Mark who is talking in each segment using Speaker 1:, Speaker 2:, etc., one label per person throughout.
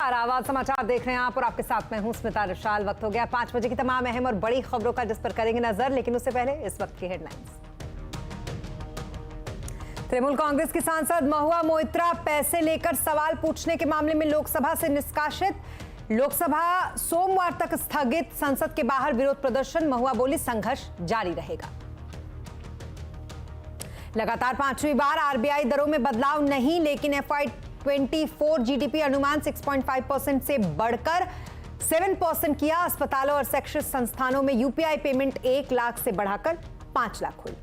Speaker 1: नमस्कार, आवाज समाचार देख रहे हैं आप और आपके साथ मैं हूं स्मिता रिशाल। वक्त हो गया 5 बजे की तमाम अहम और बड़ी खबरों का, जिस पर करेंगे नजर, लेकिन उससे पहले इस वक्त की हेडलाइंस। तृणमूल कांग्रेस की सांसद महुआ मोइत्रा पैसे लेकर सवाल पूछने के मामले में लोकसभा से निष्कासित। लोकसभा सोमवार तक स्थगित। संसद के बाहर विरोध प्रदर्शन। महुआ बोली, संघर्ष जारी रहेगा। लगातार 5वीं बार आरबीआई दरों में बदलाव नहीं, लेकिन FY24 जीडीपी अनुमान 6.5% से बढ़कर 7% किया। अस्पतालों और शैक्षिक संस्थानों में यूपीआई पेमेंट 1 लाख से बढ़ाकर 5 लाख हुई।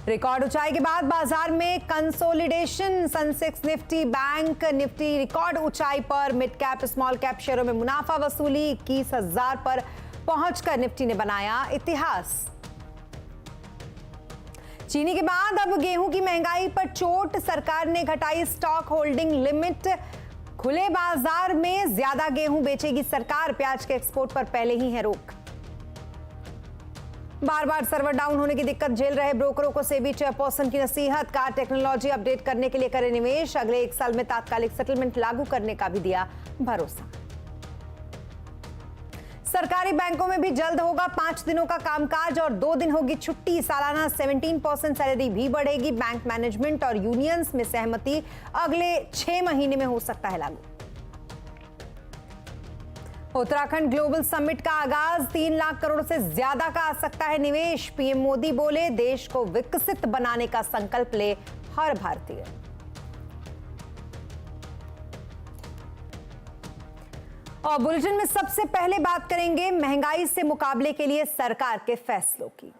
Speaker 1: रिकॉर्ड ऊंचाई के बाद बाजार में consolidation. Sensex, Nifty, bank Nifty record ऊंचाई पर। मिड कैप स्मॉल कैप शेयरों में मुनाफा वसूली। 21,000 पर पहुंचकर निफ्टी ने बनाया इतिहास। चीनी के बाद अब गेहूं की महंगाई पर चोट। सरकार ने घटाई स्टॉक होल्डिंग लिमिट। खुले बाजार में ज्यादा गेहूं बेचेगी सरकार। प्याज के एक्सपोर्ट पर पहले ही है रोक। बार बार सर्वर डाउन होने की दिक्कत झेल रहे ब्रोकरों को सेबी चेयरपर्सन की नसीहत। का टेक्नोलॉजी अपडेट करने के लिए करें निवेश। अगले 1 साल में तात्कालिक सेटलमेंट लागू करने का भी दिया भरोसा। सरकारी बैंकों में भी जल्द होगा 5 दिनों का कामकाज और 2 दिन होगी छुट्टी। सालाना 17% सैलरी भी बढ़ेगी। बैंक मैनेजमेंट और यूनियंस में सहमति। अगले 6 महीने में हो सकता है लागू। उत्तराखंड ग्लोबल समिट का आगाज। 3 लाख करोड़ से ज्यादा का आ सकता है निवेश। पीएम मोदी बोले, देश को विकसित बनाने का संकल्प ले हर भारतीय। और बुलेटिन में सबसे पहले बात करेंगे महंगाई से मुकाबले के लिए सरकार के फैसलों की।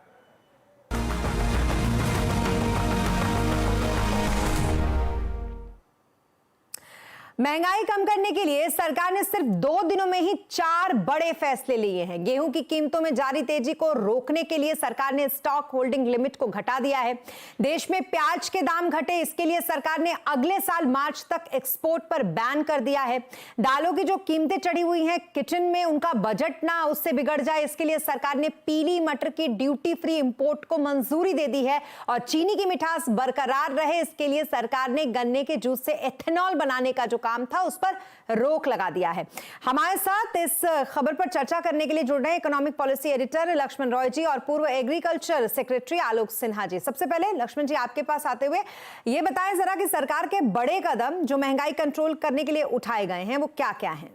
Speaker 1: महंगाई कम करने के लिए सरकार ने सिर्फ 2 दिनों में ही 4 बड़े फैसले लिए हैं। गेहूं की कीमतों में जारी तेजी को रोकने के लिए सरकार ने स्टॉक होल्डिंग लिमिट को घटा दिया है। देश में प्याज के दाम घटे, इसके लिए सरकार ने अगले साल मार्च तक एक्सपोर्ट पर बैन कर दिया है। दालों की जो कीमतें चढ़ी हुई हैं, किचन में उनका बजट ना उससे बिगड़ जाए, इसके लिए सरकार ने पीली मटर की ड्यूटी फ्री इंपोर्ट को मंजूरी दे दी है। और चीनी की मिठास बरकरार रहे, इसके लिए सरकार ने गन्ने के जूस से एथेनॉल बनाने का जो काम था उस पर रोक लगा दिया है। हमारे साथ इस खबर पर चर्चा करने के लिए जुड़ रहे हैं economic policy editor Laxman Roy ji और पूर्व एग्रीकल्चर सेक्रेटरी आलोक सिन्हा जी। सबसे पहले लक्ष्मण जी, आपके पास आते हुए ये बताएं जरा कि सरकार के बड़े कदम जो महंगाई कंट्रोल करने के लिए उठाए गए हैं वो क्या क्या हैं?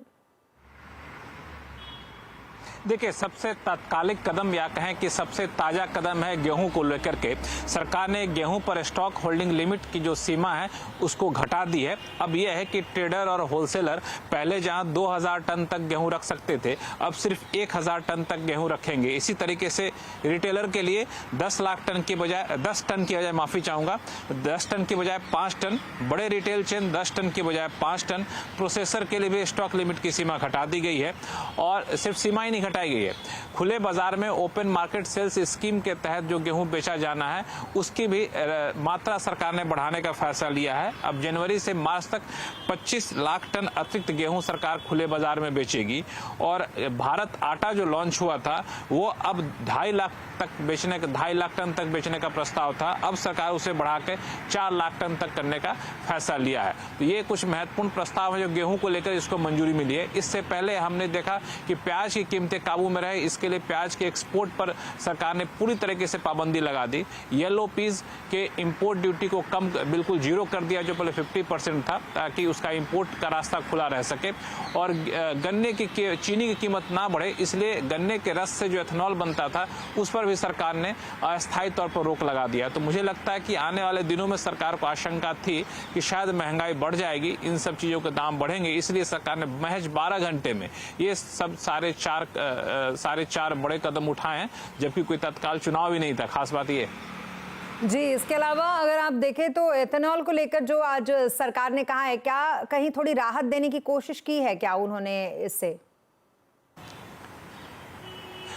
Speaker 2: देखिए, सबसे तात्कालिक कदम या कहें कि सबसे ताज़ा कदम है गेहूं को लेकर के। सरकार ने गेहूं पर स्टॉक होल्डिंग लिमिट की जो सीमा है उसको घटा दी है। अब यह है कि ट्रेडर और होलसेलर पहले जहां 2000 टन तक गेहूं रख सकते थे, अब सिर्फ 1000 टन तक गेहूं रखेंगे। इसी तरीके से रिटेलर के लिए 10 टन की बजाय माफ़ी चाहूँगा 10 टन की बजाय 5 टन, बड़े रिटेल चेन 10 टन की बजाय 5 टन, प्रोसेसर के लिए भी स्टॉक लिमिट की सीमा घटा दी गई है। और सिर्फ सीमा ही नहीं घटाई गई है, खुले बाजार में ओपन मार्केट सेल्स स्कीम के तहत जो गेहूं बेचा जाना है उसकी भी मात्रा सरकार ने बढ़ाने का फैसला लिया है। अब जनवरी से मार्च तक 25 लाख टन अतिरिक्त गेहूं सरकार खुले बाजार में बेचेगी। और भारत आटा जो लॉन्च हुआ था वो अब 2.5 लाख टन तक बेचने का प्रस्ताव था, अब सरकार उसे बढ़ा के 4 लाख टन तक करने का फैसला लिया है। तो ये कुछ महत्वपूर्ण प्रस्ताव है जो गेहूं को लेकर इसको मंजूरी मिली है। इससे पहले हमने देखा कि प्याज की कीमतें काबू में रहे, इसके लिए प्याज के एक्सपोर्ट पर सरकार ने पूरी तरीके से पाबंदी लगा दी। येलो पीस के इंपोर्ट ड्यूटी को कम बिल्कुल 0 कर दिया, जो पहले 50% था, ताकि उसका इंपोर्ट का रास्ता खुला रह सके। और गन्ने की चीनी की कीमत ना बढ़े, इसलिए गन्ने के रस से जो एथेनॉल बनता था उस पर भी सरकार ने अस्थायी तौर पर रोक लगा दिया। तो मुझे लगता है कि आने वाले दिनों में सरकार को आशंका थी कि शायद महंगाई बढ़ जाएगी, इन सब चीज़ों के दाम बढ़ेंगे, इसलिए सरकार ने महज 12 घंटे में ये सब सारे चार बड़े कदम उठाए हैं, जबकि कोई तत्काल चुनाव ही नहीं था। खास बात ये
Speaker 1: जी। इसके अलावा अगर आप देखें तो एथेनॉल को लेकर जो आज सरकार ने कहा है, क्या कहीं थोड़ी राहत देने की कोशिश की है क्या उन्होंने इससे?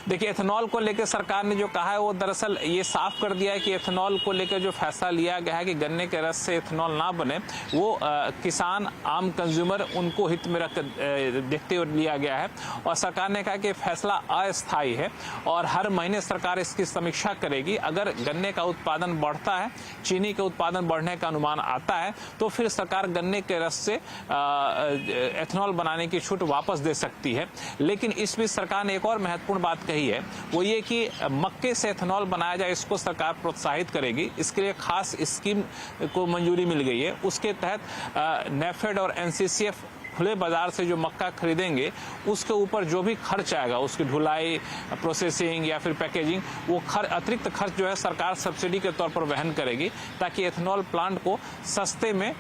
Speaker 2: देखिए, एथेनॉल को लेकर सरकार ने जो कहा है वो दरअसल ये साफ कर दिया है कि एथेनॉल को लेकर जो फैसला लिया गया है कि गन्ने के रस से एथेनॉल ना बने, वो किसान, आम कंज्यूमर, उनको हित में रख देखते हुए लिया गया है। और सरकार ने कहा कि फैसला अस्थायी है और हर महीने सरकार इसकी समीक्षा करेगी। अगर गन्ने का उत्पादन बढ़ता है, चीनी के उत्पादन बढ़ने का अनुमान आता है, तो फिर सरकार गन्ने के रस से एथेनॉल बनाने की छूट वापस दे सकती है। लेकिन इस बीच सरकार ने एक और महत्वपूर्ण बात कही है, वो ये कि मक्के से एथेनॉल बनाया जाए, इसको सरकार प्रोत्साहित करेगी। इसके लिए खास स्कीम को मंजूरी मिल गई है। उसके तहत नेफेड और एनसीसीएफ खुले बाजार से जो मक्का खरीदेंगे, उसके ऊपर जो भी खर्च आएगा, उसकी ढुलाई, प्रोसेसिंग या फिर पैकेजिंग, वो अतिरिक्त खर्च जो है सरकार सब्सिडी के तौर पर वहन करेगी, ताकि एथेनॉल प्लांट को सस्ते में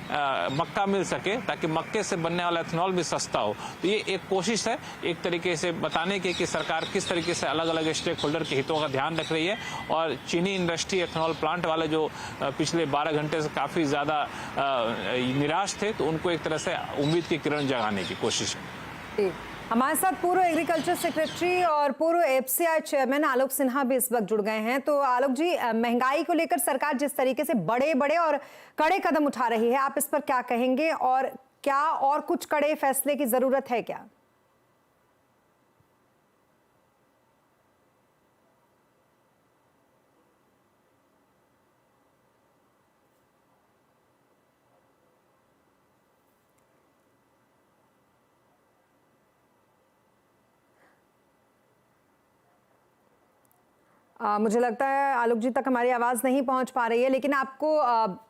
Speaker 2: मक्का मिल सके, ताकि मक्के से बनने वाला एथेनॉल भी सस्ता हो। तो ये एक कोशिश है एक तरीके से बताने की कि सरकार किस तरीके से अलग अलग स्टेक होल्डर के हितों का ध्यान रख रही है। और चीनी इंडस्ट्री, एथेनॉल प्लांट वाले जो पिछले 12 घंटे से काफ़ी ज़्यादा निराश थे, तो उनको एक तरह से उम्मीद की किरण जगाने की कोशिश है।
Speaker 1: हमारे साथ पूर्व एग्रीकल्चर सेक्रेटरी और पूर्व एफसीआई चेयरमैन आलोक सिन्हा भी इस वक्त जुड़ गए हैं। तो आलोक जी, महंगाई को लेकर सरकार जिस तरीके से बड़े बड़े और कड़े कदम उठा रही है, आप इस पर क्या कहेंगे और क्या और कुछ कड़े फैसले की जरूरत है क्या? मुझे लगता है आलोक जी तक हमारी आवाज़ नहीं पहुंच पा रही है, लेकिन आपको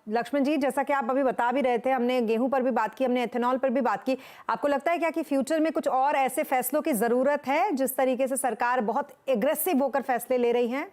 Speaker 1: लक्ष्मण जी, जैसा कि आप अभी बता भी रहे थे, हमने गेहूं पर भी बात की, हमने एथेनॉल पर भी बात की। आपको लगता है क्या कि फ्यूचर में कुछ और ऐसे फैसलों की ज़रूरत है, जिस तरीके से सरकार बहुत एग्रेसिव होकर फैसले ले रही है?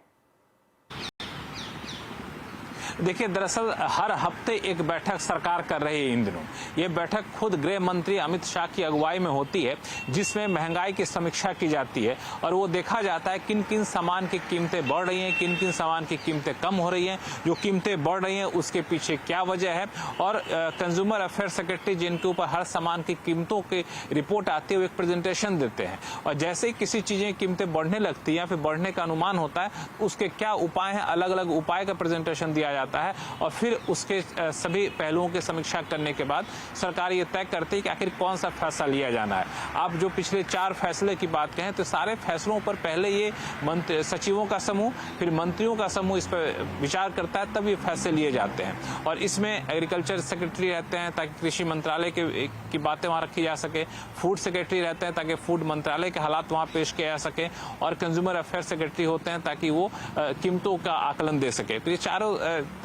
Speaker 2: देखिए, दरअसल हर हफ्ते एक बैठक सरकार कर रही है इन दिनों। ये बैठक खुद गृह मंत्री अमित शाह की अगुवाई में होती है, जिसमें महंगाई की समीक्षा की जाती है और वो देखा जाता है किन किन सामान की कीमतें बढ़ रही हैं, किन किन सामान की कीमतें कम हो रही हैं, जो कीमतें बढ़ रही हैं उसके पीछे क्या वजह है। और कंज्यूमर अफेयर सेक्रेटरी जिनके ऊपर हर सामान की कीमतों की रिपोर्ट आती है, वो एक प्रेजेंटेशन देते हैं। और जैसे ही किसी चीज़ें कीमतें बढ़ने लगती हैं या फिर बढ़ने का अनुमान होता है, उसके क्या उपाय हैं, अलग अलग उपाय का प्रेजेंटेशन दिया जाता है। और फिर उसके सभी पहलुओं की समीक्षा करने के बाद सरकार ये तय करती है कि आखिर कौन सा फैसला लिया जाना है। आप जो पिछले 4 फैसले की बात कहें, तो सारे फैसलों पर पहले ये सचिवों का समूह, फिर मंत्रियों का समूह इस पर विचार करता है, तब ये फैसले लिए जाते हैं। और इसमें एग्रीकल्चर सेक्रेटरी रहते हैं ताकि कृषि मंत्रालय की बातें वहाँ रखी जा सके, फूड सेक्रेटरी रहते हैं ताकि फूड मंत्रालय के हालात वहाँ पेश किए जा सके, और कंज्यूमर अफेयर सेक्रेटरी होते हैं ताकि वो कीमतों का आकलन दे सके। तो ये चारों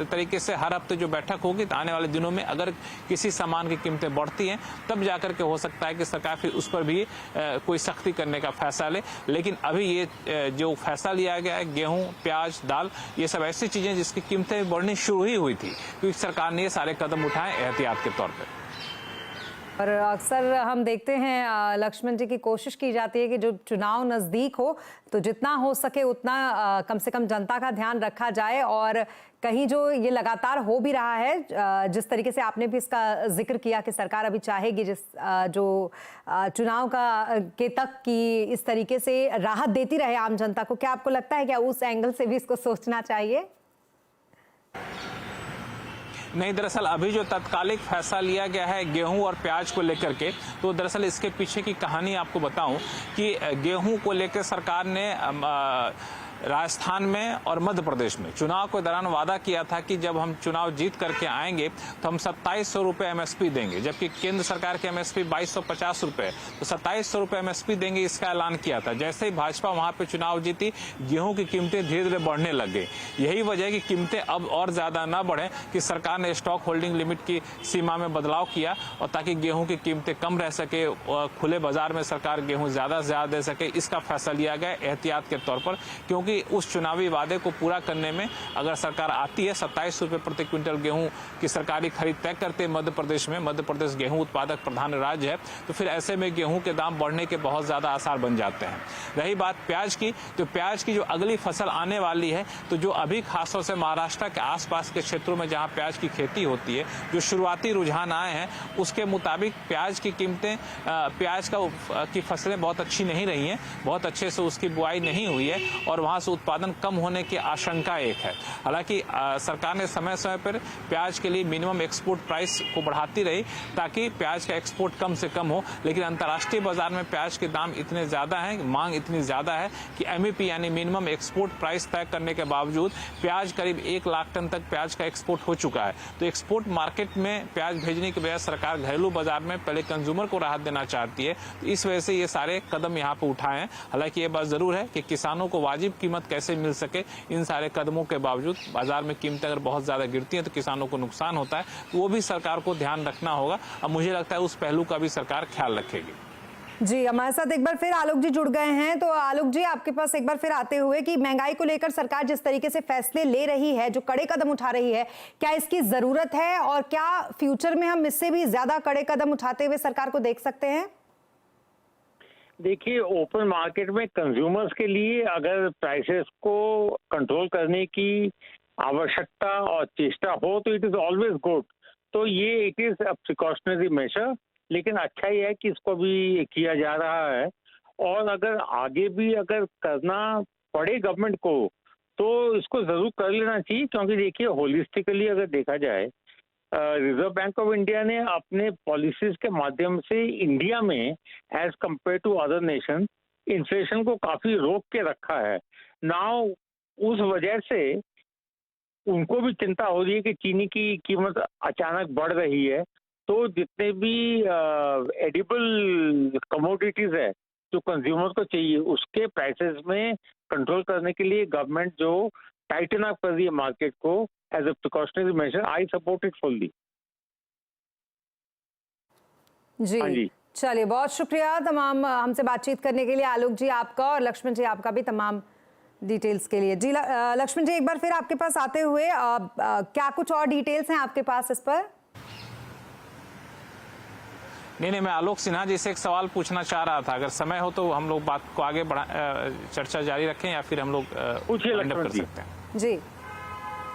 Speaker 2: तरीके से हर हफ्ते जो बैठक होगी, तो आने वाले दिनों में अगर किसी सामान की कीमतें बढ़ती हैं, तब जाकर के हो सकता है कि सरकार फिर उस पर भी कोई सख्ती करने का फैसला ले। लेकिन अभी ये जो फैसला लिया गया है, गेहूं, प्याज, दाल, ये सब ऐसी चीजें जिसकी कीमतें बढ़नी शुरू ही हुई थी, क्योंकि सरकार ने ये सारे कदम उठाए एहतियात के तौर पर।
Speaker 1: और अक्सर हम देखते हैं लक्ष्मण जी की कोशिश की जाती है कि जो चुनाव नज़दीक हो तो जितना हो सके उतना कम से कम जनता का ध्यान रखा जाए। और कहीं जो ये लगातार हो भी रहा है, जिस तरीके से आपने भी इसका जिक्र किया कि सरकार अभी चाहेगी जो चुनाव के तक की इस तरीके से राहत देती रहे आम जनता को, क्या आपको लगता है क्या उस एंगल से भी इसको सोचना चाहिए?
Speaker 2: नहीं, दरअसल अभी जो तत्कालिक फैसला लिया गया है गेहूं और प्याज को लेकर के, तो दरअसल इसके पीछे की कहानी आपको बताऊं कि गेहूं को लेकर सरकार ने राजस्थान में और मध्य प्रदेश में चुनाव के दौरान वादा किया था कि जब हम चुनाव जीत करके आएंगे तो हम 2700 रुपये एमएसपी देंगे, जबकि केंद्र सरकार की एमएसपी 2250 रुपये, तो 2700 रुपये एमएसपी देंगे, इसका ऐलान किया था। जैसे ही भाजपा वहां पे चुनाव जीती, गेहूं की कीमतें धीरे धीरे बढ़ने लग गई। यही वजह है कि कीमतें अब और ज्यादा ना बढ़े, कि सरकार ने स्टॉक होल्डिंग लिमिट की सीमा में बदलाव किया, और ताकि गेहूं की कीमतें कम रह सके, खुले बाजार में सरकार गेहूं ज्यादा से ज्यादा दे सके, इसका फैसला लिया गया एहतियात के तौर पर। क्योंकि क्योंकि उस चुनावी वादे को पूरा करने में अगर सरकार आती है, 27 रुपये प्रति क्विंटल गेहूं की सरकारी खरीद तय करते हैं मध्य प्रदेश में, मध्य प्रदेश गेहूं उत्पादक प्रधान राज्य है, तो फिर ऐसे में गेहूं के दाम बढ़ने के बहुत ज़्यादा आसार बन जाते हैं। रही बात प्याज की, तो प्याज की जो अगली फसल आने वाली है, तो जो अभी खासतौर से महाराष्ट्र के आसपास के क्षेत्रों में जहां प्याज की खेती होती है, जो शुरुआती रुझान आए हैं उसके मुताबिक प्याज की कीमतें, प्याज की फसलें बहुत अच्छी नहीं रही हैं, बहुत अच्छे से उसकी बुआई नहीं हुई है और वहां से उत्पादन कम होने की आशंका एक है। हालांकि सरकार ने समय समय पर प्याज के लिए मिनिमम एक्सपोर्ट प्राइस को बढ़ाती रही ताकि प्याज का एक्सपोर्ट कम से कम हो, लेकिन अंतर्राष्ट्रीय बाजार में प्याज के दाम इतने ज़्यादा हैं, मांग इतनी ज़्यादा है कि एमईपी यानी मिनिमम एक्सपोर्ट प्राइस तय करने के बावजूद प्याज करीब 1 लाख टन तक प्याज का एक्सपोर्ट हो चुका है। तो एक्सपोर्ट मार्केट में प्याज भेजने के बजाय सरकार घरेलू बाजार में पहले कंज्यूमर को राहत देना चाहती है, तो इस वजह से ये सारे कदम यहाँ पर उठाए हैं। हालांकि ये बात जरूर है कि किसानों को वाजिब कीमत कैसे मिल सके, इन सारे कदमों के बावजूद बाजार में कीमतें अगर बहुत ज्यादा गिरती हैं तो किसानों को नुकसान होता है, तो वो भी सरकार को ध्यान रखना होगा। अब मुझे लगता है उस पहलू का भी सरकार ख्याल रखेगी।
Speaker 1: जी, हमारे साथ एक बार फिर आलोक जी जुड़ गए हैं। तो आलोक जी, आपके पास एक बार फिर आते हुए कि महंगाई को लेकर सरकार जिस तरीके से फैसले ले रही है, जो कड़े कदम उठा रही है, क्या इसकी जरूरत है और क्या फ्यूचर में हम इससे भी ज्यादा कड़े कदम उठाते हुए सरकार को देख सकते हैं?
Speaker 3: देखिए, ओपन मार्केट में कंज्यूमर्स के लिए अगर प्राइसेस को कंट्रोल करने की आवश्यकता और चेष्टा हो तो इट इज ऑलवेज गुड। तो ये it is a precautionary major, लेकिन अच्छा ही है कि इसको भी किया जा रहा है। और अगर आगे भी अगर करना पड़े गवर्नमेंट को तो इसको जरूर कर लेना चाहिए, क्योंकि देखिए होलिस्टिकली अगर देखा जाए, रिजर्व बैंक ऑफ इंडिया ने अपने पॉलिसीज के माध्यम से इंडिया में as compare to other nation inflation को काफी रोक के रखा है। नाउ उस वजह से उनको भी चिंता हो रही है कि चीनी की कीमत अचानक बढ़ रही है, तो जितने भी एडिबल कमोडिटीज है जो कंज्यूमर को चाहिए उसके प्राइसेस में कंट्रोल करने के लिए गवर्नमेंट जो टाइटन अप कर रही है मार्केट को as a precautionary measure, I support it fully.
Speaker 1: जी, चलिए, बहुत शुक्रिया तमाम हमसे बातचीत करने के लिए आलोक जी आपका, और लक्ष्मण जी आपका भी तमाम डिटेल्स के लिए। जी लक्ष्मण जी, एक बार फिर आपके पास आते हुए क्या कुछ और डिटेल्स हैं आपके पास इस पर?
Speaker 2: नहीं, मैं आलोक सिन्हा जी से एक सवाल पूछना चाह रहा था, अगर समय हो तो हम लोग बात को आगे चर्चा जारी रखें या फिर हम लोग कर सकते हैं।
Speaker 1: जी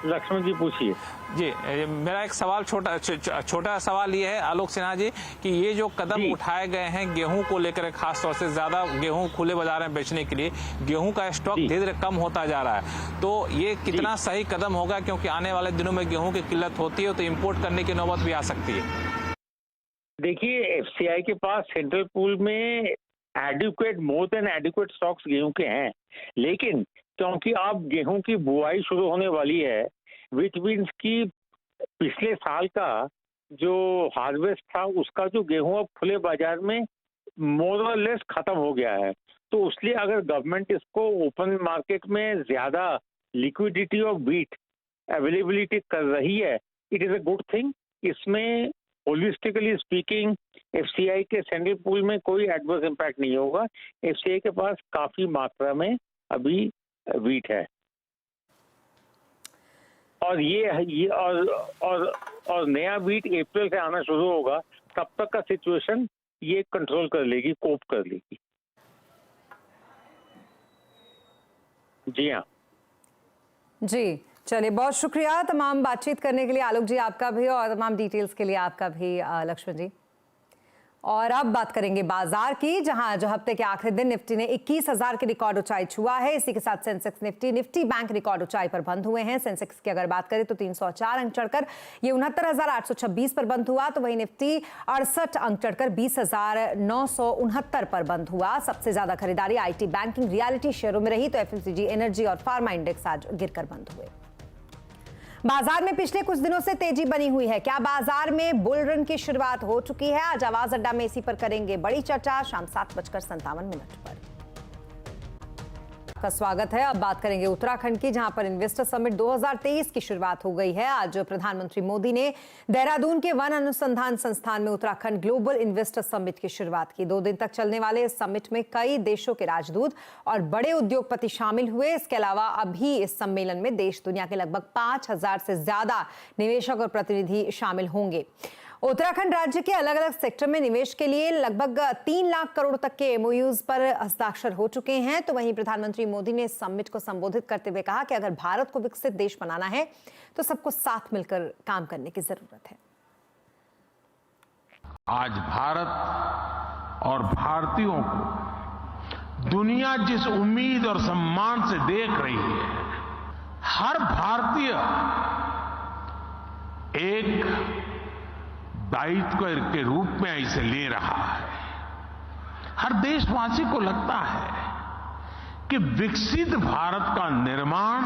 Speaker 3: लक्ष्मण जी पूछिए।
Speaker 2: जी, मेरा एक सवाल छोटा सवाल ये है आलोक सिन्हा जी कि ये जो कदम उठाए गए हैं गेहूं को लेकर, खास तौर से ज्यादा गेहूं खुले बाजार में बेचने के लिए, गेहूं का स्टॉक धीरे धीरे कम होता जा रहा है, तो ये कितना सही कदम होगा? क्योंकि आने वाले दिनों में गेहूं की किल्लत होती है तो इम्पोर्ट करने की नौबत भी आ सकती है।
Speaker 3: देखिए, एफसीआई के पास सेंट्रल पूल में adequate, more than adequate stocks गेहूं के हैं, लेकिन क्योंकि अब गेहूं की बुआई शुरू होने वाली है, विच मीन्स की पिछले साल का जो हार्वेस्ट था उसका जो गेहूं अब खुले बाजार में मोर और लेस खत्म हो गया है। तो इसलिए अगर गवर्नमेंट इसको ओपन मार्केट में ज्यादा लिक्विडिटी ऑफ व्हीट अवेलेबिलिटी कर रही है, it is a good thing. इसमें होलिस्टिकली स्पीकिंग एफसीआई के सेंट्रल पूल में कोई एडवर्स इम्पैक्ट नहीं होगा। एफसीआई के पास काफी मात्रा में अभी व्हीट है, और ये और नया व्हीट अप्रैल से आना शुरू होगा, तब तक का सिचुएशन ये कंट्रोल कर लेगी, कोप कर लेगी। जी हाँ
Speaker 1: जी, चलिए, बहुत शुक्रिया तमाम बातचीत करने के लिए आलोक जी आपका भी, और तमाम डिटेल्स के लिए आपका भी लक्ष्मण जी। और अब बात करेंगे बाजार की, जहां जो हफ्ते के आखिरी दिन निफ्टी ने 21,000 की रिकॉर्ड ऊंचाई छुआ है। इसी के साथ सेंसेक्स निफ्टी बैंक रिकॉर्ड ऊंचाई पर बंद हुए हैं। सेंसेक्स की अगर बात करें तो 304 अंक चढ़कर ये 69,826 पर बंद हुआ, तो वही निफ्टी 68 अंक चढ़कर 20,969 पर बंद हुआ। सबसे ज्यादा खरीदारी आईटी, बैंकिंग, रियलिटी शेयरों में रही, तो एफएमसीजी, एनर्जी और फार्मा इंडेक्स आज गिरकर बंद हुए। बाजार में पिछले कुछ दिनों से तेजी बनी हुई है। क्या बाजार में बुल रन की शुरुआत हो चुकी है? आज आवाज अड्डा में इसी पर करेंगे बड़ी चर्चा, शाम 7:57 पर। का स्वागत है। अब बात करेंगे उत्तराखंड की, जहां पर इन्वेस्टर समिट 2023 की शुरुआत हो गई है। आज प्रधानमंत्री मोदी ने देहरादून के वन अनुसंधान संस्थान में उत्तराखंड ग्लोबल इन्वेस्टर समिट की शुरुआत की। 2 दिन तक चलने वाले इस समिट में कई देशों के राजदूत और बड़े उद्योगपति शामिल हुए। इसके अलावा अभी इस सम्मेलन में देश दुनिया के लगभग 5000 से ज्यादा निवेशक और प्रतिनिधि शामिल होंगे। उत्तराखंड राज्य के अलग अलग सेक्टर में निवेश के लिए लगभग 3 लाख करोड़ तक के एमओयूज पर हस्ताक्षर हो चुके हैं। तो वहीं प्रधानमंत्री मोदी ने इस समिट को संबोधित करते हुए कहा कि अगर भारत को विकसित देश बनाना है तो सबको साथ मिलकर काम करने की जरूरत है।
Speaker 4: आज भारत और भारतीयों को दुनिया जिस उम्मीद और सम्मान से देख रही है, हर भारतीय एक दायित्व के रूप में इसे ले रहा है। हर देशवासी को लगता है कि विकसित भारत का निर्माण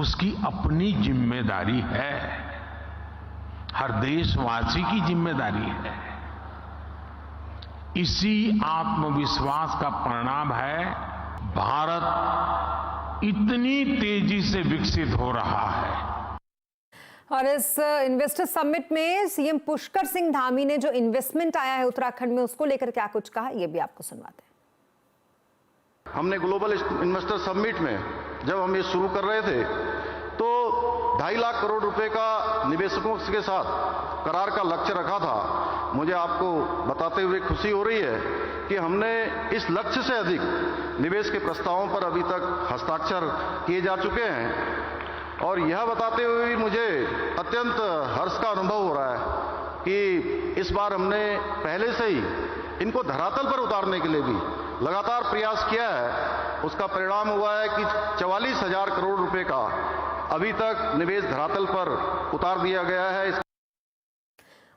Speaker 4: उसकी अपनी जिम्मेदारी है, हर देशवासी की जिम्मेदारी है। इसी आत्मविश्वास का परिणाम है भारत इतनी तेजी से विकसित हो रहा है।
Speaker 1: और इस इन्वेस्टर समिट में सीएम पुष्कर सिंह धामी ने जो इन्वेस्टमेंट आया है उत्तराखंड में, उसको लेकर क्या कुछ कहा, ये भी आपको सुनवाते हैं।
Speaker 5: हमने ग्लोबल इन्वेस्टर समिट में जब हम ये शुरू कर रहे थे तो 2.5 लाख करोड़ रुपए का निवेशकों के साथ करार का लक्ष्य रखा था। मुझे आपको बताते हुए खुशी हो रही है कि हमने इस लक्ष्य से अधिक निवेश के प्रस्तावों पर अभी तक हस्ताक्षर किए जा चुके हैं। और यह बताते हुए भी मुझे अत्यंत हर्ष का अनुभव हो रहा है कि इस बार हमने पहले से ही इनको धरातल पर उतारने के लिए भी लगातार प्रयास किया है। उसका परिणाम हुआ है कि 44,000 करोड़ रुपए का अभी तक निवेश धरातल पर उतार दिया गया है।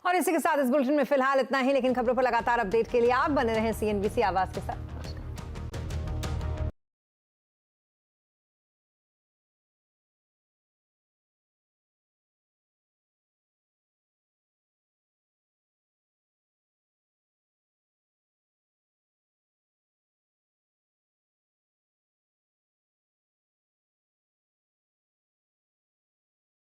Speaker 1: और इसी के साथ इस बुलेटिन में फिलहाल इतना ही, लेकिन खबरों पर लगातार अपडेट के लिए आप बने रहें CNBC आवाज के साथ।